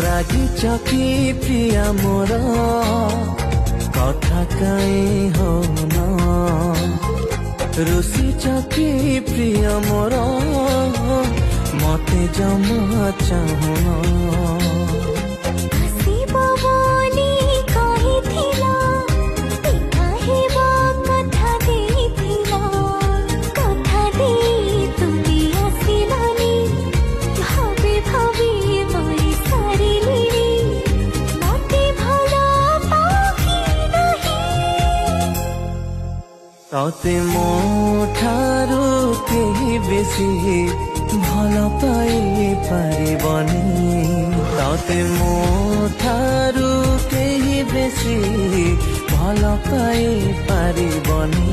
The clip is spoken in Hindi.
রাগিছ কি প্রিয়া মোর কথা কাই হন রুষিছ কি প্রিয়া মোর মতে জমা চাহুন तते मो ठारू केही बेसी भल पाई पारिबनी तते मो ठारू केही बेसी भल पाई पारिबनी।